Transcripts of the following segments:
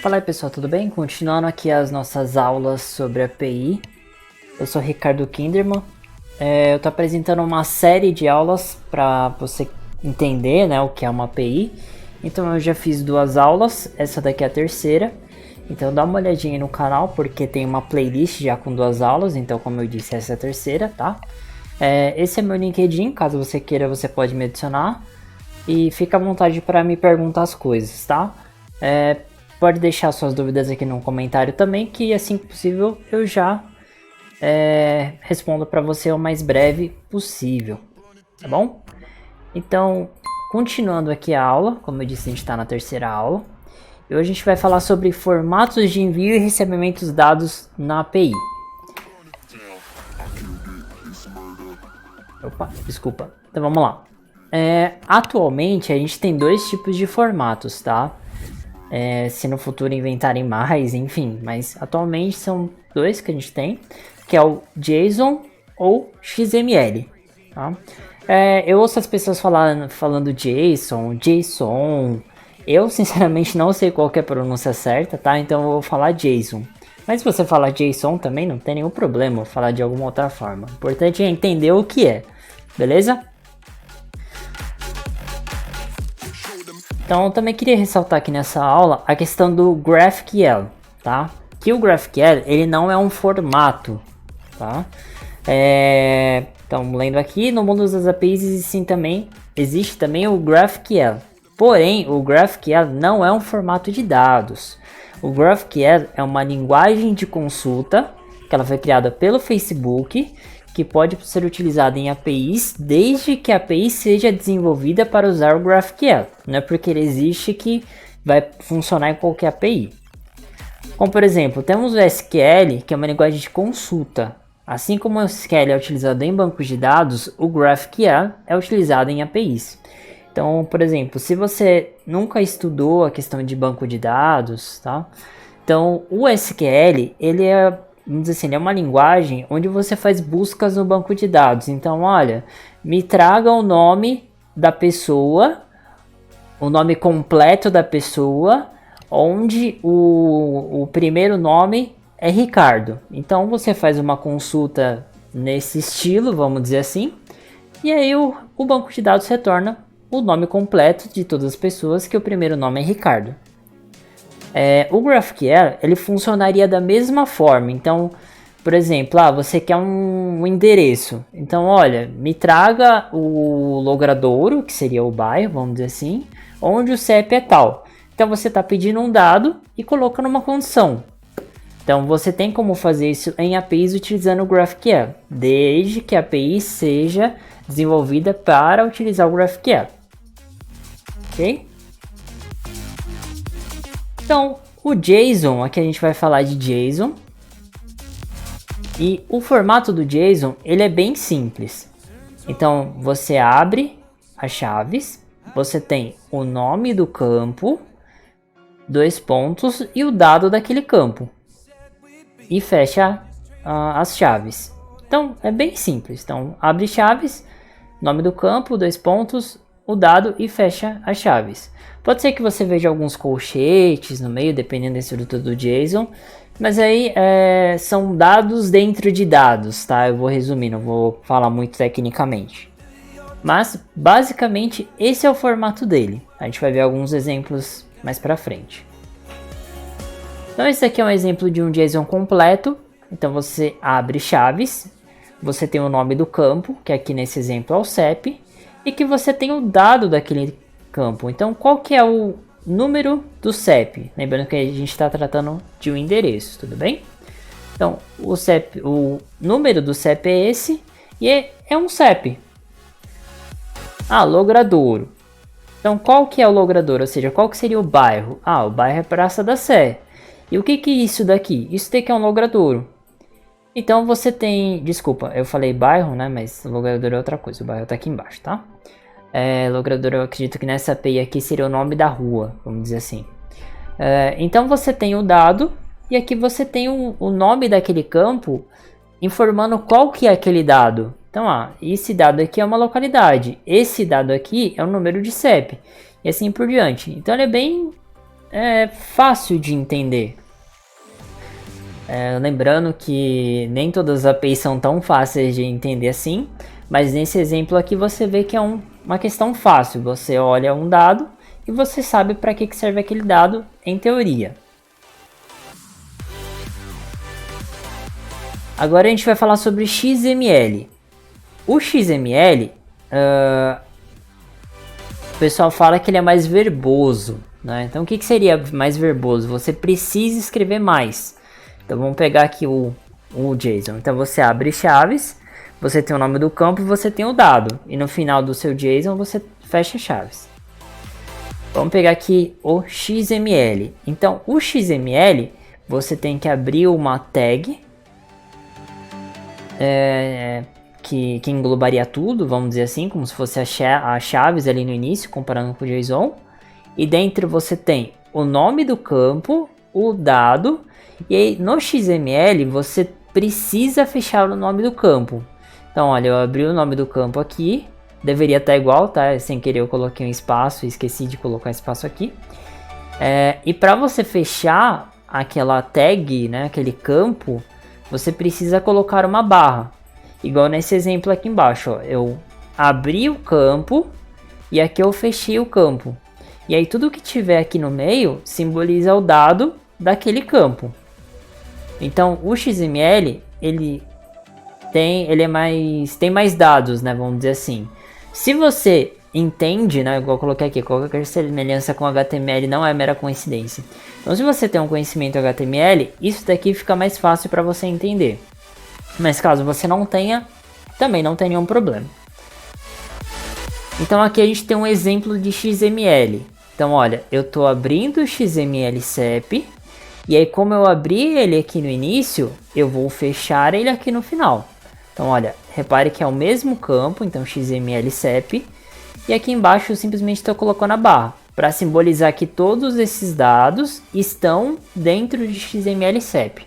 Fala aí pessoal, tudo bem? Continuando aqui as nossas aulas sobre API. Eu sou Ricardo Kinderman. Eu estou apresentando uma série de aulas para você entender, né, o que é uma API. Então eu já fiz 2 aulas, essa daqui é a terceira. Então dá uma olhadinha aí no canal, porque tem uma playlist já com 2 aulas. Então, como eu disse, essa é a terceira, tá? Esse é meu LinkedIn, caso você queira você pode me adicionar. E fica à vontade para me perguntar as coisas, tá? Pode deixar suas dúvidas aqui no comentário também, que assim que possível eu já respondo para você o mais breve possível, tá bom? Então, continuando aqui a aula, como eu disse, a gente está na terceira aula. E hoje a gente vai falar sobre formatos de envio e recebimento dos dados na API. Opa, desculpa. Então vamos lá. Atualmente a gente tem 2 tipos de formatos, tá? Se no futuro inventarem mais, enfim, mas atualmente são 2 que a gente tem, que é o JSON ou XML, tá? Eu ouço as pessoas falando JSON, eu sinceramente não sei qual que é a pronúncia certa, tá? Então eu vou falar JSON. Mas se você falar JSON também não tem nenhum problema, vou falar de alguma outra forma. O importante é entender o que é, beleza? Então, eu também queria ressaltar aqui nessa aula a questão do GraphQL, tá? Que o GraphQL, ele não é um formato, tá? Então, lendo aqui, no mundo das APIs existe também o GraphQL. Porém, o GraphQL não é um formato de dados. O GraphQL é uma linguagem de consulta, que ela foi criada pelo Facebook, que pode ser utilizada em APIs desde que a API seja desenvolvida para usar o GraphQL. Não é porque ele existe que vai funcionar em qualquer API. Como por exemplo, temos o SQL, que é uma linguagem de consulta. Assim como o SQL é utilizado em bancos de dados, o GraphQL é utilizado em APIs. Então, por exemplo, se você nunca estudou a questão de banco de dados, tá? Então, o SQL, vamos dizer assim, ele é uma linguagem onde você faz buscas no banco de dados. Então, olha, me traga o nome da pessoa, o nome completo da pessoa, onde o primeiro nome é Ricardo. Então, você faz uma consulta nesse estilo, vamos dizer assim, e aí o banco de dados retorna o nome completo de todas as pessoas, que o primeiro nome é Ricardo. O GraphQL, ele funcionaria da mesma forma. Então, por exemplo, você quer um endereço. Então, olha, me traga o Logradouro, que seria o bairro, vamos dizer assim, onde o CEP é tal. Então, você está pedindo um dado e coloca numa condição. Então, você tem como fazer isso em APIs utilizando o GraphQL, desde que a API seja desenvolvida para utilizar o GraphQL. Ok? Então, o JSON, aqui a gente vai falar de JSON. E o formato do JSON, ele é bem simples. Então, você abre as chaves, você tem o nome do campo, 2 pontos e o dado daquele campo. E fecha as chaves. Então, é bem simples. Então, abre chaves, nome do campo, 2 pontos, o dado e fecha as chaves. Pode ser que você veja alguns colchetes no meio, dependendo da estrutura do JSON, mas aí são dados dentro de dados, tá? Eu vou resumir, não vou falar muito tecnicamente. Mas, basicamente, esse é o formato dele. A gente vai ver alguns exemplos mais pra frente. Então, esse aqui é um exemplo de um JSON completo. Então, você abre chaves, você tem o nome do campo, que aqui nesse exemplo é o CEP, e que você tem o dado daquele campo. Então, qual que é o número do CEP? Lembrando que a gente está tratando de um endereço, tudo bem? Então, o número do CEP é esse, e é um CEP. Logradouro. Então, qual que é o Logradouro? Ou seja, qual que seria o bairro? O bairro é Praça da Sé. E o que que é isso daqui? Isso daqui é um Logradouro. Então você tem, desculpa, eu falei bairro, né, mas Logradouro é outra coisa, o bairro tá aqui embaixo, tá? Logradouro, eu acredito que nessa API aqui seria o nome da rua, vamos dizer assim. Então você tem o dado, e aqui você tem o nome daquele campo, informando qual que é aquele dado. Então, esse dado aqui é uma localidade, esse dado aqui é o número de CEP, e assim por diante. Então ele é bem fácil de entender. Lembrando que nem todas as APIs são tão fáceis de entender assim, mas nesse exemplo aqui você vê que é uma questão fácil. Você olha um dado e você sabe para que serve aquele dado em teoria. Agora a gente vai falar sobre XML. O XML, o pessoal fala que ele é mais verboso, né? Então o que seria mais verboso? Você precisa escrever mais. Então vamos pegar aqui o JSON. Então você abre chaves, você tem o nome do campo e você tem o dado. E no final do seu JSON você fecha chaves. Vamos pegar aqui o XML. Então o XML você tem que abrir uma tag que englobaria tudo, vamos dizer assim, como se fosse as chaves ali no início, comparando com o JSON. E dentro você tem o nome do campo, o dado. E aí, no XML, você precisa fechar o nome do campo. Então, olha, eu abri o nome do campo aqui. Deveria estar igual, tá? Sem querer eu coloquei um espaço e esqueci de colocar espaço aqui. E para você fechar aquela tag, né, aquele campo, você precisa colocar uma barra. Igual nesse exemplo aqui embaixo, ó. Eu abri o campo e aqui eu fechei o campo. E aí tudo que tiver aqui no meio simboliza o dado daquele campo. Então o XML ele tem mais dados, né, vamos dizer assim. Se você entende, né, igual eu coloquei aqui, qualquer semelhança com HTML não é mera coincidência. Então se você tem um conhecimento HTML, isso daqui fica mais fácil para você entender. Mas caso você não tenha, também não tem nenhum problema. Então aqui a gente tem um exemplo de XML. Então olha, eu estou abrindo o XML CEP. E aí como eu abri ele aqui no início, eu vou fechar ele aqui no final. Então olha, repare que é o mesmo campo, então XML CEP. E aqui embaixo eu simplesmente estou colocando a barra, para simbolizar que todos esses dados estão dentro de XML CEP.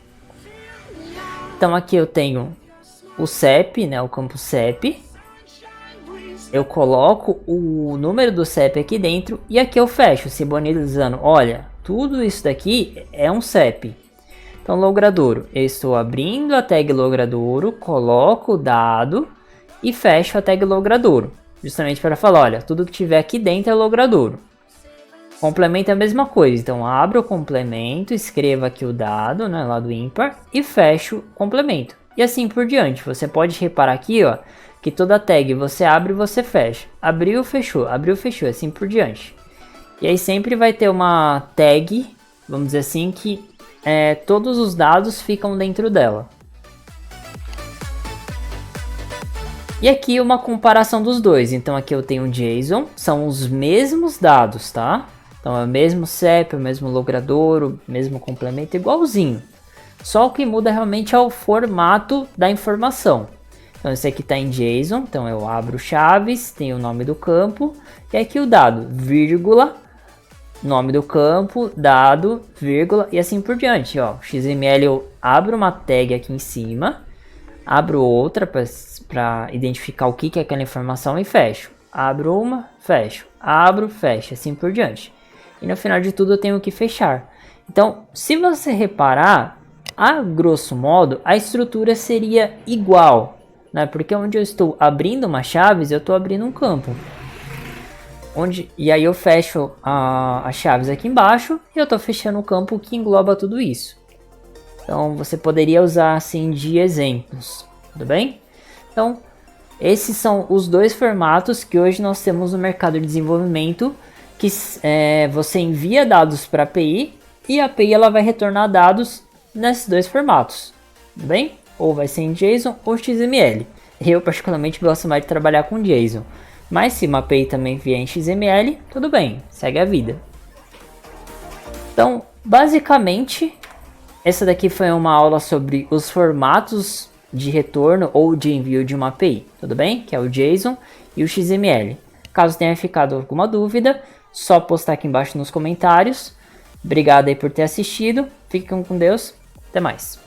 Então aqui eu tenho o CEP, né, o campo CEP. Eu coloco o número do CEP aqui dentro e aqui eu fecho, simbolizando, olha, tudo isso daqui é um CEP. Então logradouro, eu estou abrindo a tag logradouro, coloco o dado e fecho a tag logradouro. Justamente para falar, olha, tudo que tiver aqui dentro é logradouro. Complemento é a mesma coisa, então abro o complemento, escrevo aqui o dado, né, lá do ímpar e fecho o complemento. E assim por diante, você pode reparar aqui, ó, que toda tag você abre e você fecha. Abriu, fechou, assim por diante. E aí sempre vai ter uma tag, vamos dizer assim, que todos os dados ficam dentro dela. E aqui uma comparação dos dois. Então aqui eu tenho o JSON, são os mesmos dados, tá? Então é o mesmo CEP, o mesmo logradouro, o mesmo complemento, igualzinho. Só o que muda realmente é o formato da informação. Então esse aqui está em JSON, então eu abro chaves, tem o nome do campo, e aqui o dado, vírgula, nome do campo, dado, vírgula, e assim por diante. Ó, XML eu abro uma tag aqui em cima, abro outra para identificar o que é aquela informação e fecho. Abro uma, fecho, abro, fecho, assim por diante. E no final de tudo eu tenho que fechar. Então, se você reparar, a grosso modo, a estrutura seria igual, né? Porque onde eu estou abrindo uma chaves, eu estou abrindo um campo. E aí eu fecho as chaves aqui embaixo e eu estou fechando o campo que engloba tudo isso. Então você poderia usar assim de exemplos, tudo bem? Então esses são os dois formatos que hoje nós temos no mercado de desenvolvimento, que você envia dados para a API e a API ela vai retornar dados nesses dois formatos, tudo bem? Ou vai ser em JSON ou XML. Eu particularmente gosto mais de trabalhar com JSON. Mas se uma API também vier em XML, tudo bem, segue a vida. Então, basicamente, essa daqui foi uma aula sobre os formatos de retorno ou de envio de uma API, tudo bem? Que é o JSON e o XML. Caso tenha ficado alguma dúvida, só postar aqui embaixo nos comentários. Obrigado aí por ter assistido, fiquem com Deus, até mais.